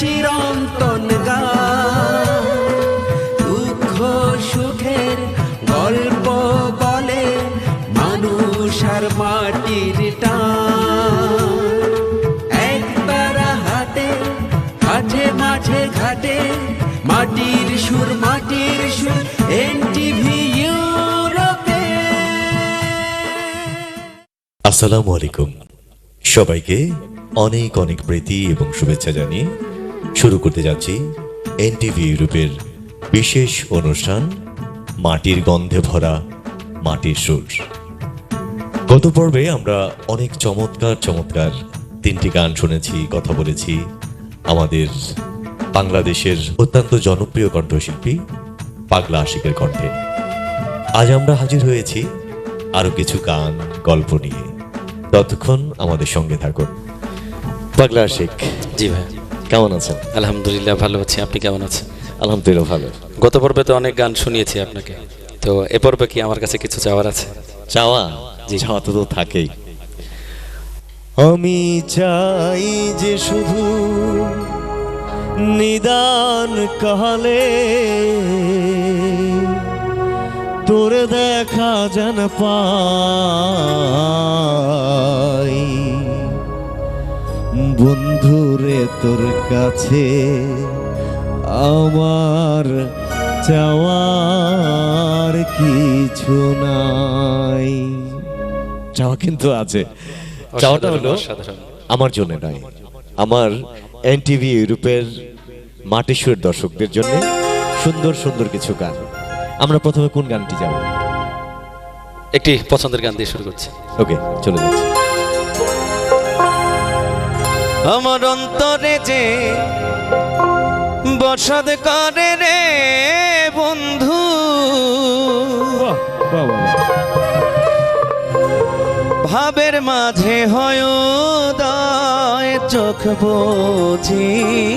চিরন্তন গান, দুঃখ সুখের গল্প বলে মানুষ আর মাটির টান। একতারা হাতে মাঝে মাঝে ঘাটে মাটির সুর এনটিভি ইউরোপে। আসসালামু আলাইকুম, সবাইকে অনেক অনেক প্রীতি এবং শুভেচ্ছা জানিয়ে শুরু করতে যাচ্ছি এনটিভি ইউরোপের বিশেষ অনুষ্ঠান মাটির গন্ধে ভরা মাটির সুর। গত পর্বে আমরা অনেক চমৎকার চমৎকার 3টি গান শুনেছি, কথা বলেছি আমাদের বাংলাদেশের অত্যন্ত জনপ্রিয় কণ্ঠশিল্পী পাগলা আশিকের কণ্ঠে। আজ আমরা হাজির হয়েছি আরো কিছু গান গল্প নিয়ে। ততক্ষণ আমাদের সঙ্গে থাকুন। পাগলা আশিক, জি ভাই, কেমন আছেন? আলহামদুলিল্লাহ ভালো আছি। আপনি কেমন আছেন? আলহামদুলিল্লাহ ভালো। গত পর্বে তো অনেক গান শুনিয়েছি আপনাকে, তো এ পর্বে কি আমার কাছে কিছু চাওয়ার আছে? চাওয়া? জি, চাওয়া তো থাকেই। আমি চাই যে শুধু নিদান কালে তোর দেখা যেন পাই, বন্ধুরে তোর কাছে আমার চাওয়ার কিছু নাই। চাওয়া কিন্তু আছে। চাওয়াটা হলো আমার জন্য নয়, আমার এনটিভি ইউরোপের মাটির দর্শকদের জন্য সুন্দর সুন্দর কিছু গান। আমরা প্রথমে কোন গানটি যাব? একটি পছন্দের গান দিয়ে শুরু করছি। ওকে, চলে যাচ্ছি। আমার অন্তরে যে বসত করে রে বন্ধু, ভাবের মাঝে হয় উদয়, চোখ বুঝিলে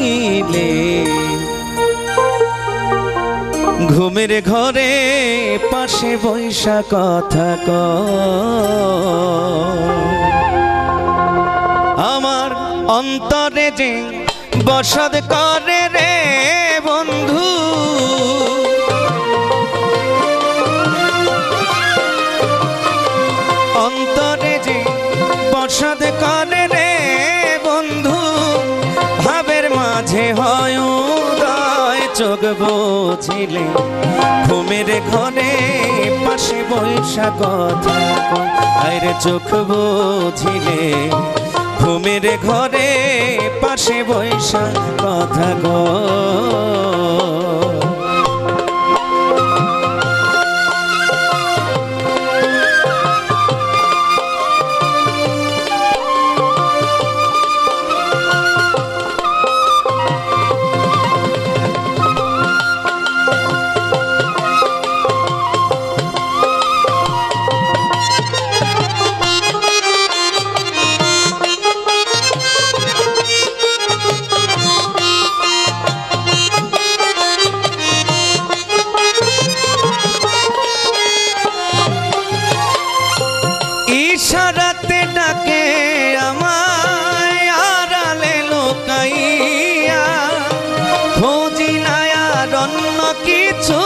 ঘুমের ঘরে পাশে বৈশা কথা আমার অন্তরে যে বসত করে রে বন্ধু, অন্তরে যে বসত করে রে বন্ধু, ভাবের মাঝে হয় উদয়, চোখ বুঝিলে ঘুমের ঘরে পাশে বৈশা কথা আরে চোখ বুঝিলে ঘুমের ঘরে পাশে বৈশা কথা গো। ইশারাতে ডাকে আমায় আড়ালে লোকাইয়া, খুঁজি না আর অন্য কিছু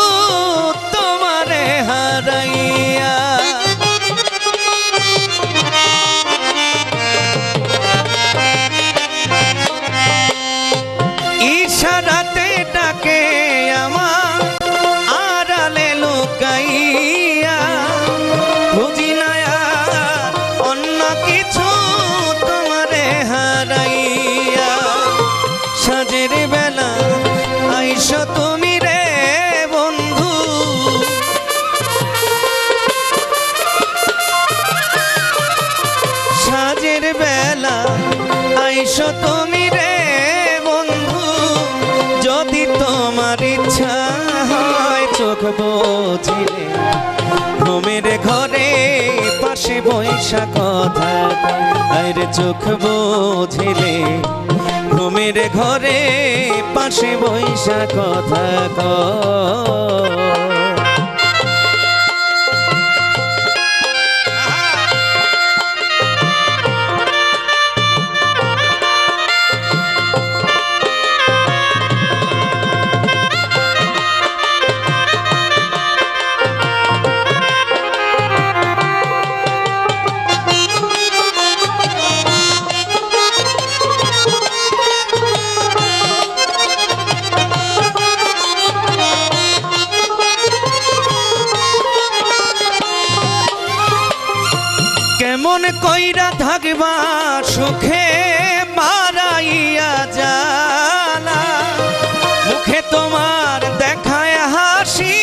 তোমারে হারাইয়া। ইশারাতে ডাকে আমার আড়ালে লোকাইয়া, খুঁজি না অন্য কিছু তোমারে হারাইয়া। সাজের বেলা আইসো তুমি রে বন্ধু, সাজের বেলা আইসো তুমি রে বন্ধু, যদি তোমার ইচ্ছা হয় চোখ বুঝিলে ঘুমের ঘরে পাশে বৈশা কথা আরে চোখ বুঝিলে ঘুমের ঘরে পাশে বৈশা কথা থাকবা সুখে মারাইয়া জালা, মুখে তোমার দেখায় হাসি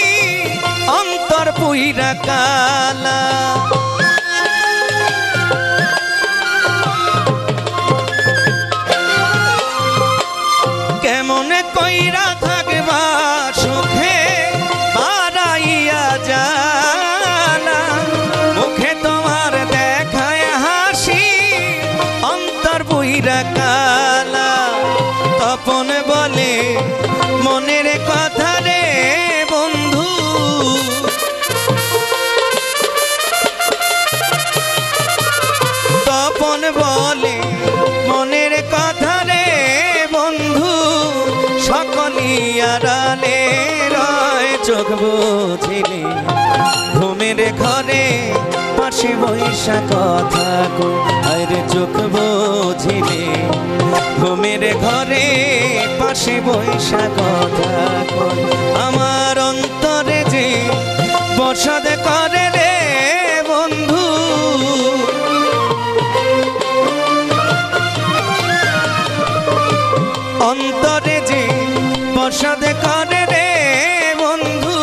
অন্তর পুইরা কালা। কেমনে কইরা থাকবা সুখে মারাইয়া জালা, মুখে তোমার দেখায় হাসি অন্তর পুইরা কালা। তপন বলে মনের কথা রে বন্ধু, তপন বলে মনের কথা রে বন্ধু, সকলি আড়ালে রয় চোখ বুঝিলে ঘুমের ঘরে পাশে বৈশা কথা কই। আরে চোখ বুঝিলে ঘুমের ঘরে পাশে বৈশা কথা কই। আমার অন্তরে যে বসত করে রে বন্ধু, অন্তরে যে বসত করে রে বন্ধু,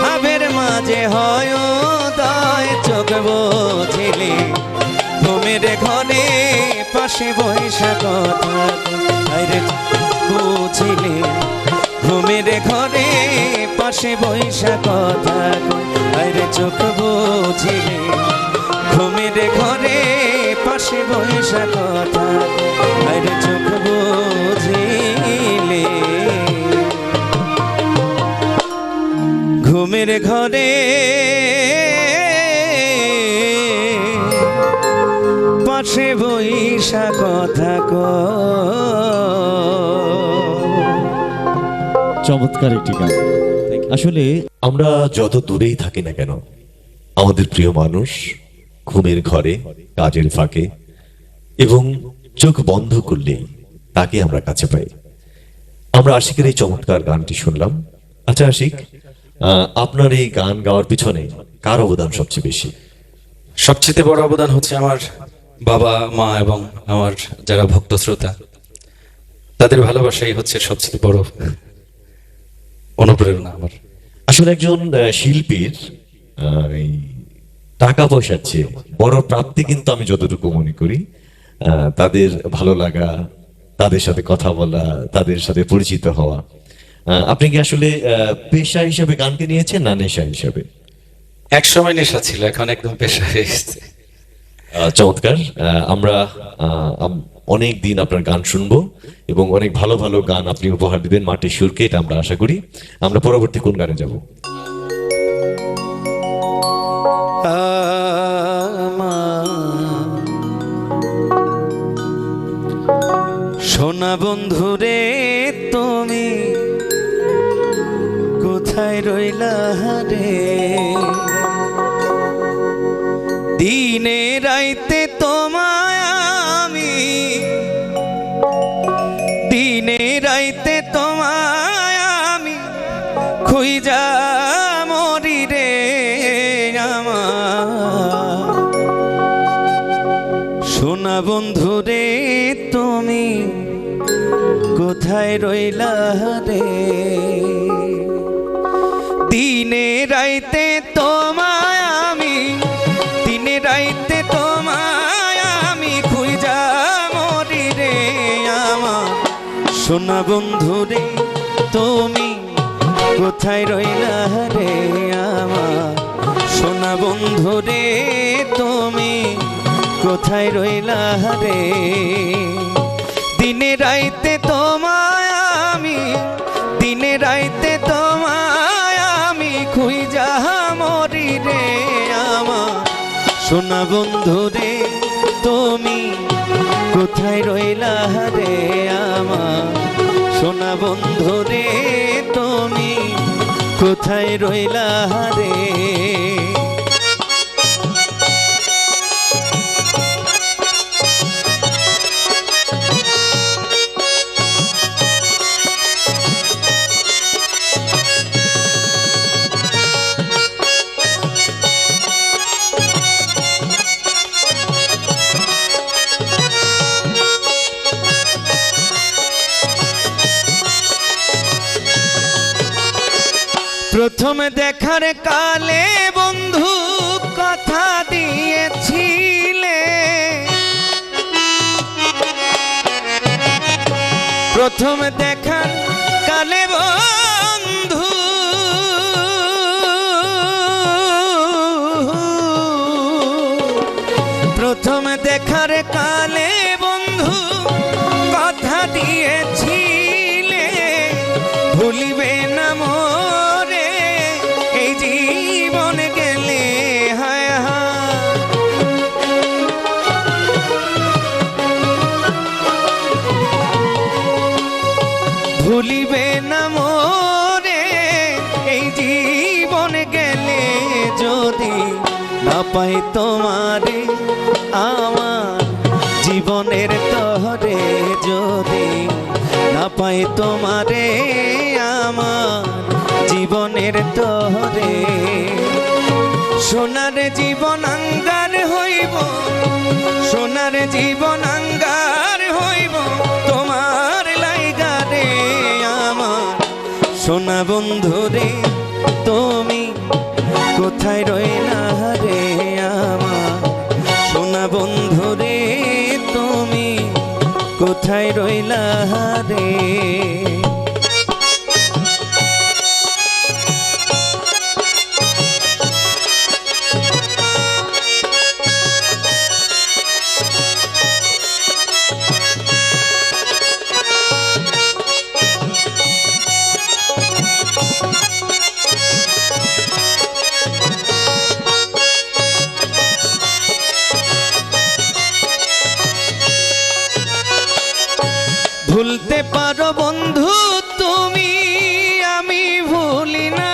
ভাবের মাঝে হয় উদয় চোখ বুঝিলে ঘুমের ঘরে পাশে বৈশা কথা আরে বুঝিলে ঘুমের ঘরে পাশে বৈশা কথা আরে চোখ বুঝিলে ঘুমের ঘরে পাশে বৈশা কথা আরে চোখ বুঝিলে ঘুমের ঘরে পাশে বৈশা কথা চমৎকার একটি গান। আসলে আমরা যত দূরেই থাকি না কেন, আমাদের প্রিয় মানুষ ঘুমের ঘরে, কাজের ফাঁকে এবং চোখ বন্ধ করলেই তাকে আমরা কাছে পাই। আমরা আশিকের এই চমৎকার গানটি শুনলাম। আচ্ছা আশিক, আপনার এই গান গাওয়ার পিছনে কার অবদান সবচেয়ে বেশি? সবচেয়ে বড় অবদান হচ্ছে আমার বাবা মা এবং আমার যারা ভক্ত শ্রোতা, তাদের ভালোবাসাই হচ্ছে সবচেয়ে বড় অনুপ্রেরণা আমার। আসলে একজন শিল্পীর এই টাকা পয়সার চেয়ে বড় প্রাপ্তি কিন্তু আমি যতটুকু মনে করি তাদের ভালো লাগা, তাদের সাথে কথা বলা, তাদের সাথে পরিচিত হওয়া। আপনি কি আসলে পেশা হিসেবে গানকে নিয়েছেন না নেশা হিসেবে? এক সময় নেশা ছিল, এখন একদম পেশা হয়ে গেছে। চমৎকার। আমরা অনেক দিন আপনার গান শুনবো এবং অনেক ভালো ভালো গান আপনি উপহার দিবেন মাটির সুরকে, এটা আমরা আশা করি। আমরা পরবর্তী কোন গানে যাব? সোনা বন্ধুরে তুমি কোথায় রইলা রে, দিনে রাইতে তোমায় আমি, দিনে রাইতে তোমায় আমি খুঁজা মরি রে আমার সোনা বন্ধুরে তুমি কোথায় রইলা রে, দিনে রাইতে তোমায় আমি, দিনে রাইতে তোমায় আমি খুঁজা মরি রে আমার সোনা বন্ধুরে তুমি কোথায় রইলা রে আমার সোনা বন্ধুরে তুমি কোথায় রইলা রে, দিনে রাইতে তোমায় আমি, দিনে রাইতে তোমায় আমি খুঁজা মরি রে আমার সোনা বন্ধুরে তুমি কোথায় রইলা রে আমার সোনা বন্ধুরে তুমি কোথায় রইলা রে। প্রথম দেখার কালে বন্ধু কথা দিয়েছিলে, প্রথম দেখার কালে বন্ধু প্রথম দেখার কালে বন্ধু কথা দিয়েছিলে, ভুলিবে না মোরে এই জীবন গেলে। হায় হায় ভুলিবে না মোরে এই জীবন গেলে, যদি না পাই তোমারে আমার জীবনের তরে, যদি না পাই তোমারে আমার জীবনের তরে। সোনার জীবন আঙ্গার হইব, সোনার জীবন আঙ্গার হইব তোমার লাইগারে আমার সোনা বন্ধু রে, তুমি কোথায় রইলা রে আমার সোনা বন্ধু রে, তুমি কোথায় রইলা রে। ভুলতে পারো বন্ধু তুমি, আমি ভুলি না,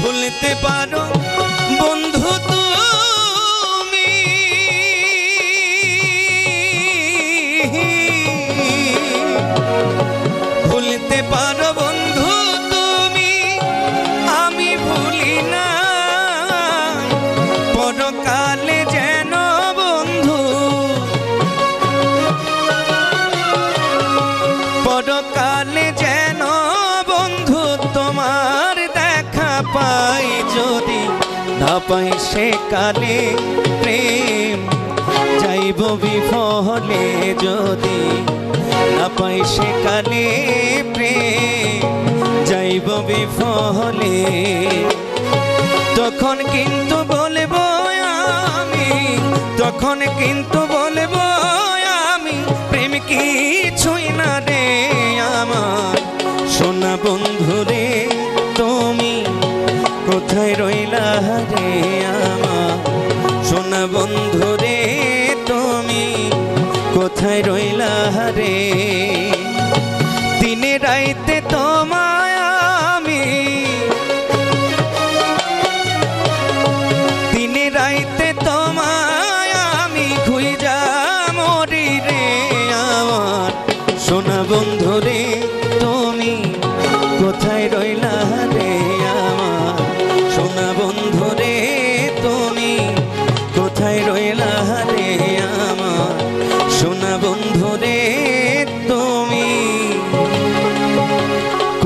ভুলতে পারো বন্ধু তুমি, ভুলতে পারো বন্ধু তুমি, আমি ভুলি না। পরকালে যেন বন্ধু, পরকালে যেন বন্ধু তোমার দেখা পাই, যদি না পাই সে কালে প্রেম যাইব বিফলে, যদি না পাই সে কালে প্রেম যাইব বিফলে। তখন কিন্তু বলবো আমি, তখন কিন্তু বলবো আমি, প্রেম কিছুই না রে আমার সোনা বন্ধু রে, তুমি কোথায় রইলা রে আমার সোনা বন্ধু রে, তুমি কোথায় রইলা রে। দিনে রাইতে তোমায় আমি, দিনে রাইতে তোমায় আমি খুঁজা মরি রে আমার সোনা বন্ধু রে, তুমি কোথায় রইলা রে আমার সোনা বন্ধু রে, তুমি কোথায় রইলা রে আমার সোনা বন্ধু রে, তুমি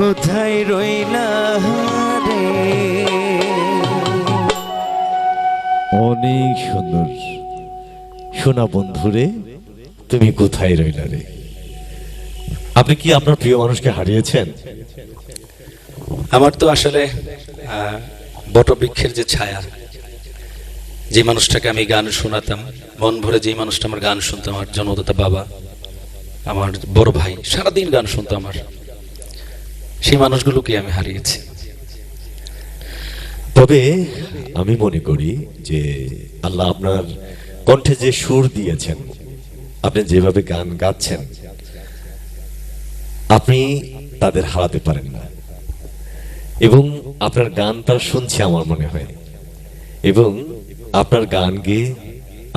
কোথায় রইলা রে। অনেক সুন্দর। সোনা বন্ধুরে, তুমি কোথায় রইলা রে। আপনি কি আপনার প্রিয় মানুষকে হারিয়েছেন? আমার তো আসলে বটবৃক্ষের যে ছায়া, যে মানুষটাকে আমি গান শোনাতাম মন ভরে, যে মানুষটা আমার গান শুনতো, আমার জন্মদাতা বাবা, আমার বড় ভাই সারাদিন গান শুনতো আমার, সেই মানুষগুলোকে আমি হারিয়েছি। তবে আমি মনে করি যে আল্লাহ আপনার কণ্ঠে যে সুর দিয়েছেন, আপনি যেভাবে গান গাচ্ছেন, আপনি তাদের হারাতে পারেন না। এবং আপনার গান তারা শুনছে আমার মনে হয়, এবং আপনার গান গেয়ে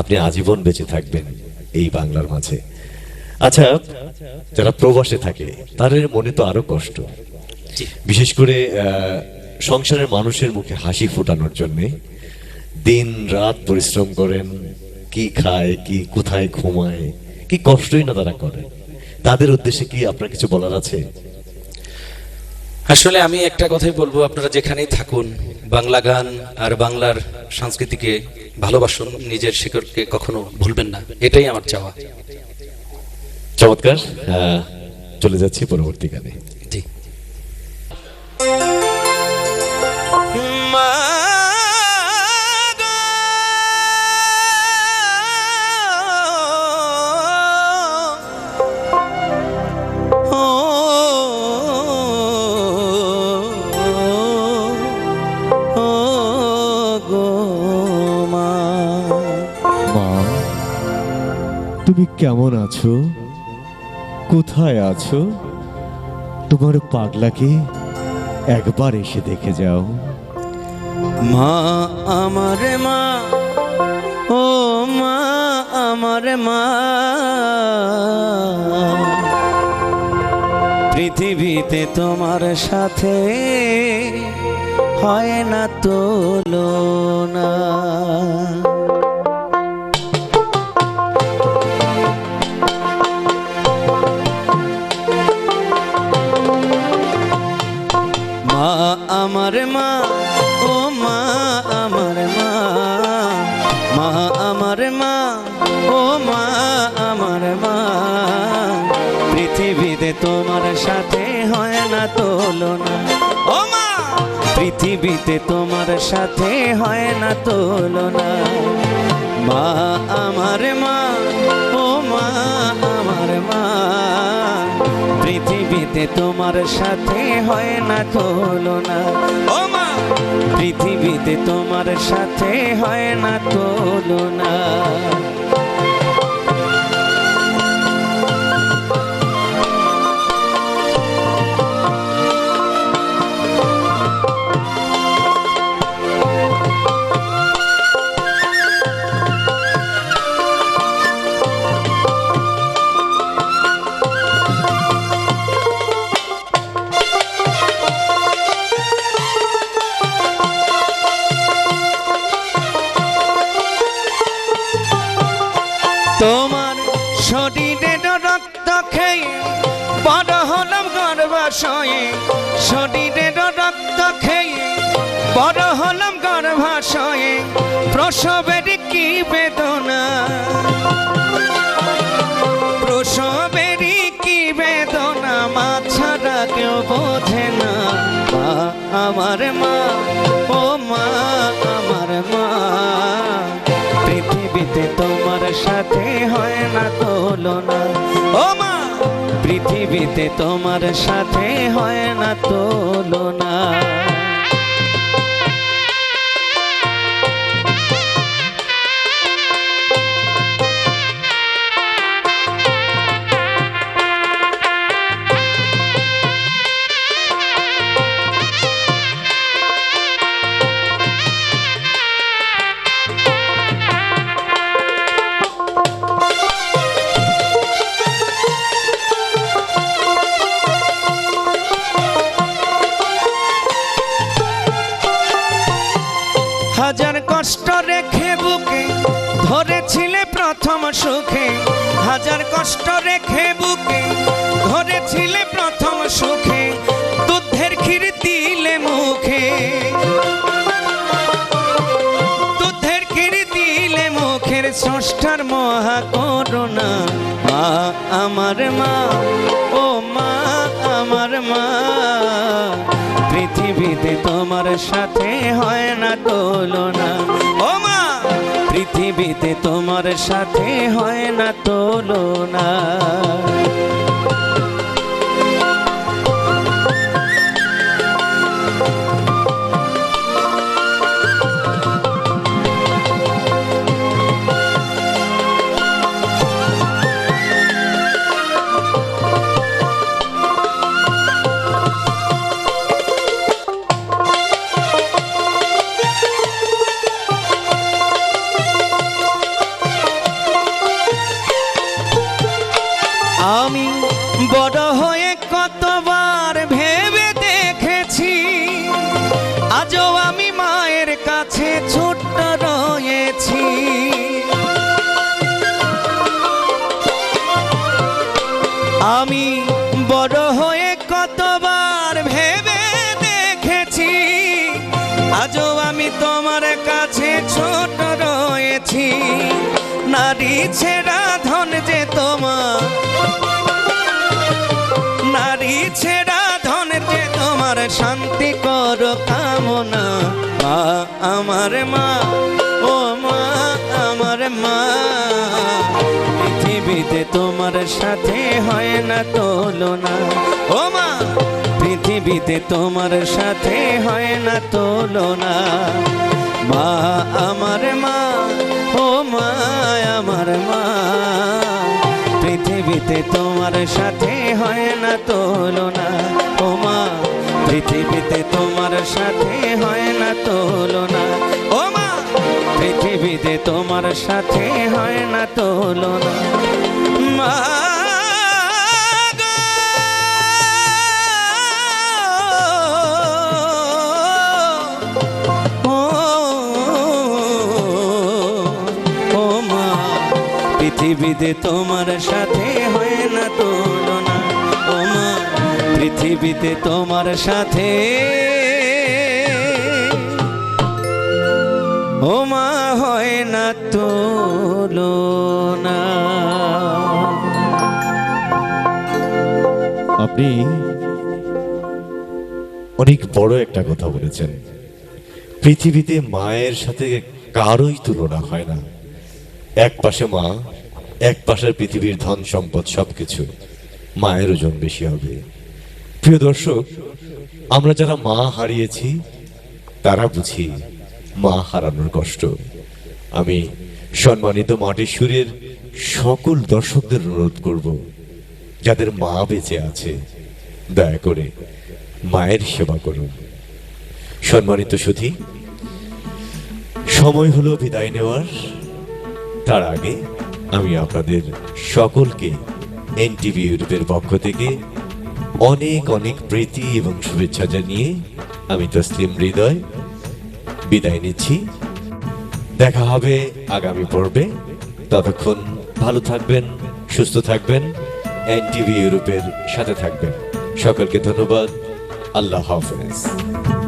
আপনি আজীবন বেঁচে থাকবেন এই বাংলার মাঝে। আচ্ছা, যারা প্রবাসে থাকে তাদের মনে তো আরো কষ্ট, বিশেষ করে সংসারের মানুষের মুখে হাসি ফোটানোর জন্য দিন রাত পরিশ্রম করেন, কি খায়, কি কোথায় ঘুমায়, কি কষ্টই না তারা করে। তাদের উদ্দেশ্যে কি আপনার কিছু বলার আছে? আসলে আমি একটা কথাই বলবো, আপনারা যেখানেই থাকুন বাংলা গান আর বাংলার সংস্কৃতিকে ভালোবাসুন, নিজের শিকড়কে কখনো ভুলবেন না, এটাই আমার চাওয়া। চমৎকার। চলে যাচ্ছি পরবর্তী গানে। জি। মা গো, ও গো মা। মা, তুমি কেমন আছো? কোথায় আছো? তোমার পাগলাকে একবার এসে দেখে যাও। মা আমার মা, ও মা আমার মা, পৃথিবীতে তোমার সাথে হয় না তুলনা। মা আমার মা, ও মা আমার মা, মা আমার মা, ও মা আমার মা, পৃথিবীতে তোমার সাথে হয় না তুলনা। ও মা, পৃথিবীতে তোমার সাথে হয় না তুলনা। মা আমার মা, ও মা আমার মা, পৃথিবীতে তোমার সাথে হয় না তুলনা। ও মা, পৃথিবীতে তোমার সাথে হয় না তুলনা। তোমার শরীরে রক্ত খেয়ে বড় হলাম গর্ভাশয়ে, শরীরে রক্ত খেয়ে বড় হলাম গর্ভাশয়ে, প্রসবের কি বেদনা, প্রসবের কি বেদনা, মা ছাড়া কেউ বোঝে না। মা আমার মা, ও মা আমার মা, পৃথিবীতে তোমার সাথে হয় না তুলনা। ও মা, পৃথিবীতে তোমার সাথে হয় না তুলনা। হাজার কষ্ট রেখে বুকে ধরেছিলে প্রথম সুখে, হাজার কষ্ট রেখে বুকে ধরেছিলে প্রথম সুখে, দুধের ক্ষীর দিলে মুখে, দুধের ক্ষীর দিলে মুখের, স্রষ্টার মহা করুণা। মা আমার মা, ও মা আমার মা, পৃথিবীতে তোমার সাথে হয় না তুলনা। ও মা, পৃথিবীতে তোমার সাথে হয় না তুলনা। আমি বড় হয়ে কতবার ভেবে দেখেছি, আজও আমি মায়ের কাছে ছোট্ট রয়েছি। নারী ছেড়া ধন যে তোমার, নারী ছেড়া ধন যে তোমার শান্তি কর কামনা। মা আমার মা, ও মা আমার মা, পৃথিবীতে তোমার সাথে হয় না তুলনা। ও মা, পৃথিবীতে তোমার সাথে হয় না তুলনা। মা আমার মা, ও মা আমার মা, পৃথিবীতে তোমার সাথে হয় না তুলনা। ও মা, পৃথিবীতে তোমার সাথে হয় না তুলনা। ও মা, পৃথিবীতে তোমার সাথে হয় না তুলনা। মা পৃথিবীতে তোমার সাথে হয় না তুলনা। ও মা, পৃথিবীতে তোমার সাথে, ও মা হয় না তুলনা। আপনি অনেক বড় একটা কথা বলেছেন। পৃথিবীতে মায়ের সাথে কারোই তুলনা হয় না। এক পাশে মা, এক পাশের পৃথিবীর ধন সম্পদ সবকিছু, মায়ের ওজন বেশি হবে। প্রিয় দর্শক, আমরা যারা মা হারিয়েছি তারা বুঝি মা হারানোর কষ্ট। আমি সম্মানিত মাটির সুরের সকল দর্শকদের অনুরোধ করব, যাদের মা বেঁচে আছে দয়া করে মায়ের সেবা করুন। সম্মানিত সুধী, সময় হলো বিদায় নেওয়ার। তার আগে আমি আপনাদের সকলকে এনটিভি ইউরোপের পক্ষ থেকে অনেক অনেক প্রীতি এবং শুভেচ্ছা জানিয়ে আমি তসলিম হৃদয় বিদায় নিচ্ছি। দেখা হবে আগামী পর্বে। ততক্ষণ ভালো থাকবেন, সুস্থ থাকবেন, এনটিভি ইউরোপের সাথে থাকবেন। সকলকে ধন্যবাদ। আল্লাহ হাফেজ।